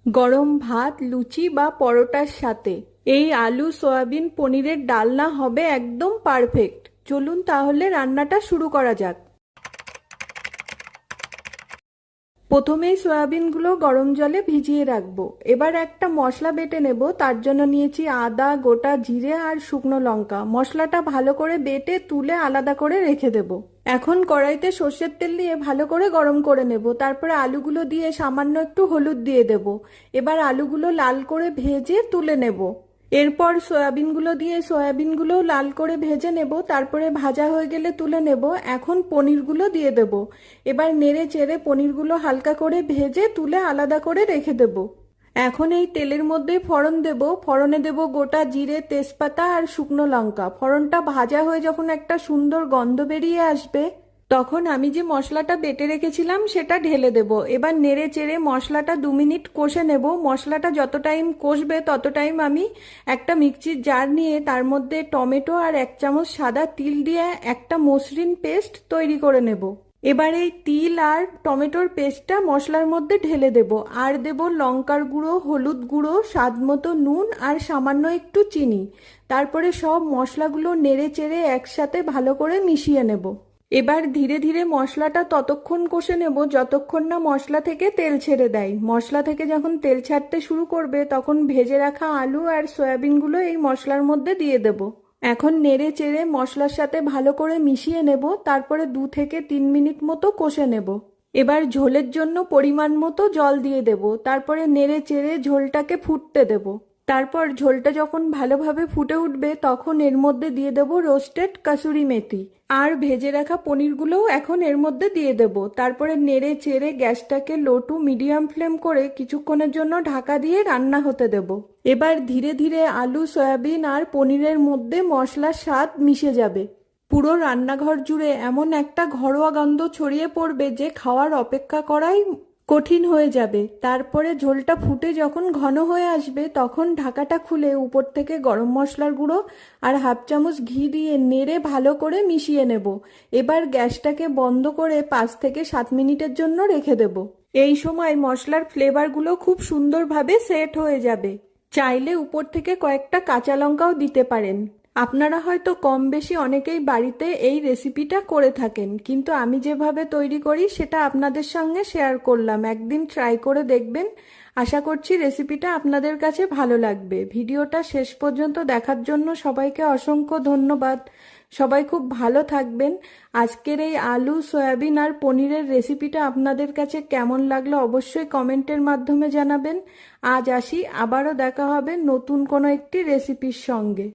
গরম ভাত, লুচি বা পরোটার সাথে এই আলু সয়াবিন পনিরের ডালনা হবে একদম পারফেক্ট। চলুন তাহলে রান্নাটা শুরু করা যাক। প্রথমেই সয়াবিনগুলো গরম জলে ভিজিয়ে রাখবো। এবার একটা মশলা বেটে নেব। তার জন্য নিয়েছি আদা, গোটা জিরে আর শুকনো লঙ্কা। মশলাটা ভালো করে বেটে তুলে আলাদা করে রেখে দেব। এখন কড়াইতে সর্ষের তেল দিয়ে ভালো করে গরম করে নেব। তারপরে আলুগুলো দিয়ে সামান্য একটু হলুদ দিয়ে দেব। এবার আলুগুলো লাল করে ভেজে তুলে নেব। এরপর সয়াবিনগুলো দিয়ে সয়াবিনগুলোও লাল করে ভেজে নেব। তারপরে ভাজা হয়ে গেলে তুলে নেব। এখন পনিরগুলো দিয়ে দেব। এবার নেড়ে চেড়ে পনিরগুলো হালকা করে ভেজে তুলে আলাদা করে রেখে দেব। এখন এই তেলের মধ্যে ফোড়ন দেব। ফোড়নে দেব গোটা জিরে, তেজপাতা আর শুকনো লঙ্কা। ফোড়নটা ভাজা হয়ে যখন একটা সুন্দর গন্ধ বেরিয়ে আসবে, তখন আমি যে মশলাটা বেটে রেখেছিলাম সেটা ঢেলে দেব। এবার নেড়ে চেড়ে মশলাটা 2 মিনিট কষে নেব। মশলাটা যত টাইম কষবে তত টাইম আমি একটা মিক্সির জার নিয়ে তার মধ্যে টমেটো আর 1 চামচ সাদা তিল দিয়ে একটা মসৃণ পেস্ট তৈরি করে নেব। এবার এই তিল আর টমেটোর পেস্টটা মশলার মধ্যে ঢেলে দেব। আর দেব লঙ্কার গুঁড়ো, হলুদ গুঁড়ো, স্বাদ মতো নুন আর সামান্য একটু চিনি। তারপরে সব মশলাগুলো নেড়ে চেড়ে একসাথে ভালো করে মিশিয়ে নেব। এবার ধীরে ধীরে মশলাটা ততক্ষণ কষে নেব যতক্ষণ না মশলা থেকে তেল ছেড়ে দেয়। মশলা থেকে যখন তেল ছাড়তে শুরু করবে তখন ভেজে রাখা আলু আর সয়াবিনগুলো এই মশলার মধ্যে দিয়ে দেব। এখন নেড়ে চেড়ে মশলার সাথে ভালো করে মিশিয়ে নেব। তারপরে 2 থেকে 3 মিনিট মতো কষে নেব। এবার ঝোলের জন্য পরিমাণ মতো জল দিয়ে দেব। তারপরে নেড়ে চেড়ে ঝোলটাকে ফুটতে দেব। তারপর ঝোলটা যখন ভালোভাবে ফুটে উঠবে তখন এর মধ্যে দিয়ে দেব রোস্টেড কাসুরি মেথি। আর ভেজে রাখা পনিরগুলোও এখন এর মধ্যে দিয়ে দেব। তারপরে নেড়ে চেড়ে গ্যাসটাকে লো টু মিডিয়াম ফ্লেম করে কিছুক্ষণের জন্য ঢাকা দিয়ে রান্না হতে দেব। এবার ধীরে ধীরে আলু, সয়াবিন আর পনিরের মধ্যে মশলার স্বাদ মিশে যাবে। পুরো রান্নাঘর জুড়ে এমন একটা ঘরোয়া গন্ধ ছড়িয়ে পড়বে যে খাওয়ার অপেক্ষা করাই কঠিন হয়ে যাবে। তারপরে ঝোলটা ফুটে যখন ঘন হয়ে আসবে তখন ঢাকাটা খুলে উপর থেকে গরম মশলার গুঁড়ো আর 1/2 চামচ ঘি দিয়ে নেড়ে ভালো করে মিশিয়ে নেব। এবার গ্যাসটাকে বন্ধ করে 5 থেকে 7 মিনিটের জন্য রেখে দেব। এই সময় মশলার ফ্লেভারগুলো খুব সুন্দরভাবে সেট হয়ে যাবে। চাইলে উপর থেকে কয়েকটা কাঁচা লঙ্কাও দিতে পারেন। আপনারা হয়তো কম বেশি অনেকেই বাড়িতে এই রেসিপিটা করে থাকেন, কিন্তু আমি যেভাবে তৈরি করি সেটা আপনাদের সঙ্গে শেয়ার করলাম। একদিন ট্রাই করে দেখবেন। আশা করছি রেসিপিটা আপনাদের কাছে ভালো লাগবে। ভিডিওটা শেষ পর্যন্ত দেখার জন্য সবাইকে অসংখ্য ধন্যবাদ। সবাই খুব ভালো থাকবেন। আজকের এই আলু, সয়াবিন আর পনিরের রেসিপিটা আপনাদের কাছে কেমন লাগলো অবশ্যই কমেন্টের মাধ্যমে জানাবেন। আজ আসি, আবারও দেখা হবে নতুন কোনো একটি রেসিপির সঙ্গে।